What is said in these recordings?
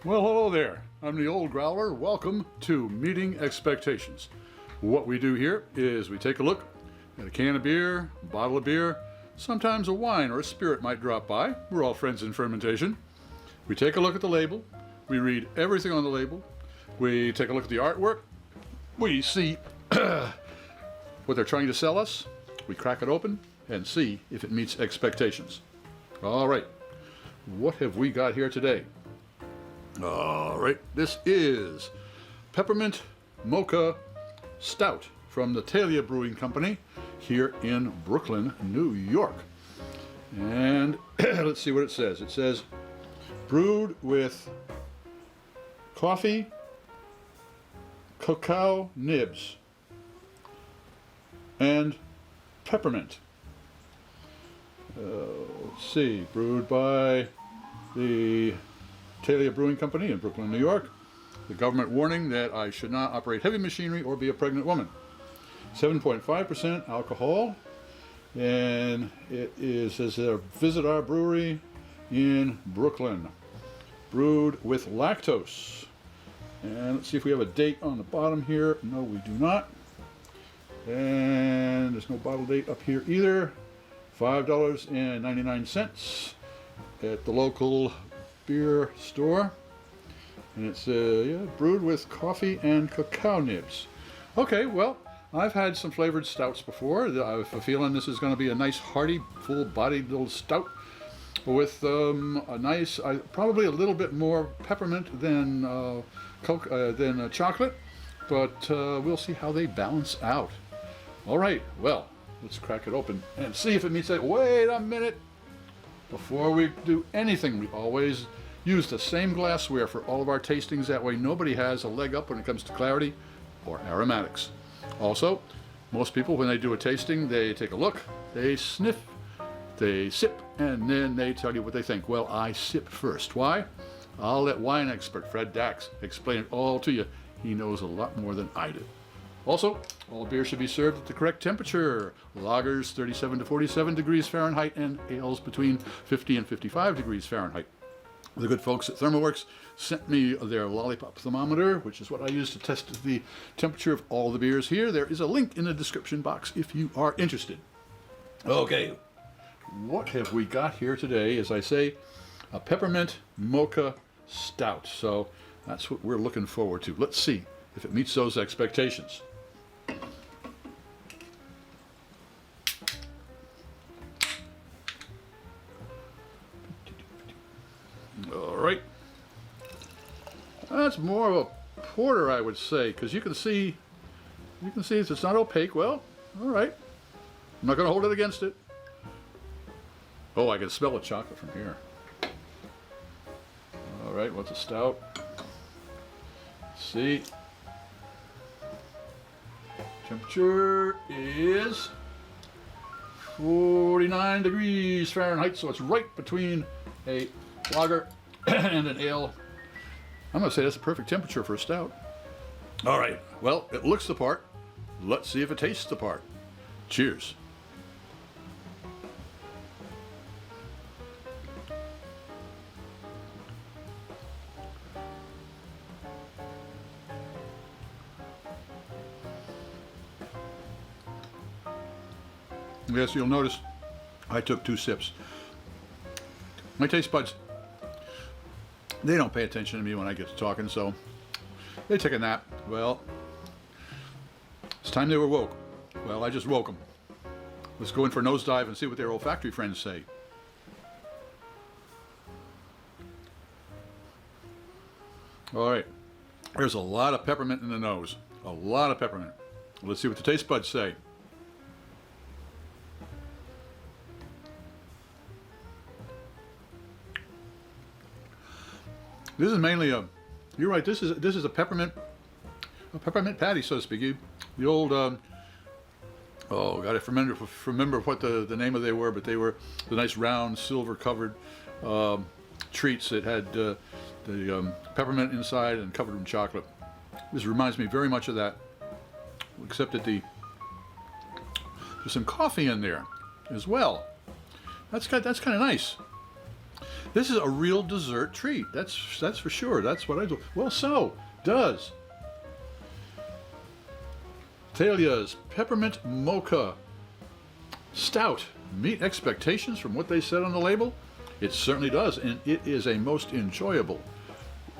Well, hello there. I'm the old Growler. Welcome to Meeting Expectations. What we do here is we take a look at a can of beer, a bottle of beer, sometimes a wine or a spirit might drop by. We're all friends in fermentation. We take a look at the label. We read everything on the label. We take a look at the artwork. We see what they're trying to sell us. We crack it open and see if it meets expectations. All right, what have we got here today? All right, this is Peppermint Mocha Stout from the Talea Brewing Company here in Brooklyn, New York. And let's see what it says. It says, brewed with coffee, cacao nibs, and peppermint. Let's see, brewed by the Talea Brewing Company in Brooklyn, New York. The government warning that I should not operate heavy machinery or be a pregnant woman. 7.5% alcohol, and it says visit our brewery in Brooklyn. Brewed with lactose. And let's see if we have a date on the bottom here. No, we do not. And there's no bottle date up here either. $5.99 at the local beer store. And it's brewed with coffee and cacao nibs. Okay, well, I've had some flavored stouts before. I have a feeling this is going to be a nice, hearty, full-bodied little stout with a nice, probably a little bit more peppermint than chocolate, but we'll see how they balance out. All right, well, let's crack it open and see if it meets that. Wait a minute. Before we do anything, we always use the same glassware for all of our tastings. That way nobody has a leg up when it comes to clarity or aromatics. Also, most people, when they do a tasting, they take a look, they sniff, they sip, and then they tell you what they think. Well, I sip first. Why? I'll let wine expert Fred Dax explain it all to you. He knows a lot more than I do. Also, all beer should be served at the correct temperature. Lagers 37 to 47 degrees Fahrenheit and ales between 50 and 55 degrees Fahrenheit. The good folks at ThermoWorks sent me their lollipop thermometer, which is what I use to test the temperature of all the beers here. There is a link in the description box if you are interested. Okay, what have we got here today? As I say, a Peppermint Mocha Stout. So that's what we're looking forward to. Let's see if it meets those expectations. All right, that's more of a porter, I would say, because you can see it's not opaque. Well, all right, I'm not going to hold it against it. Oh, I can smell the chocolate from here. All right, what's a stout? Let's see. Temperature is 49 degrees Fahrenheit, so it's right between a lager and an ale. I'm going to say that's a perfect temperature for a stout. All right, well, it looks the part. Let's see if it tastes the part. Cheers. Yes, you'll notice I took 2 sips. My taste buds, they don't pay attention to me when I get to talking, so they take a nap. Well, it's time they were woke. Well, I just woke them. Let's go in for a nosedive and see what their olfactory friends say. All right, there's a lot of peppermint in the nose. A lot of peppermint. Let's see what the taste buds say. This is mainly a, you're right, this is a peppermint patty, so to speak. The old, oh God, I remember what the name of they were, but they were the nice round silver covered treats that had the peppermint inside and covered in chocolate. This reminds me very much of that, except that there's some coffee in there as well. That's kind of nice. This is a real dessert treat. That's for sure. That's what I do. Well, so does Talea's Peppermint Mocha Stout meet expectations from what they said on the label? It certainly does, and it is a most enjoyable,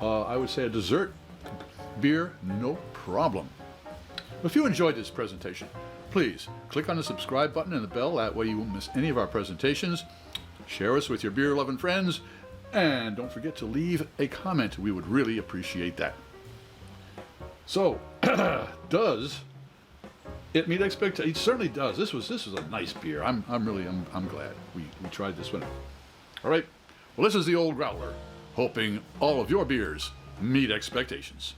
I would say, a dessert beer, no problem. If you enjoyed this presentation, please click on the subscribe button and the bell. That way you won't miss any of our presentations. Share us with your beer-loving friends, and don't forget to leave a comment. We would really appreciate that. So, does it meet expectations? It certainly does. This was a nice beer. I'm glad we tried this one. All right. Well, this is the old Growler, hoping all of your beers meet expectations.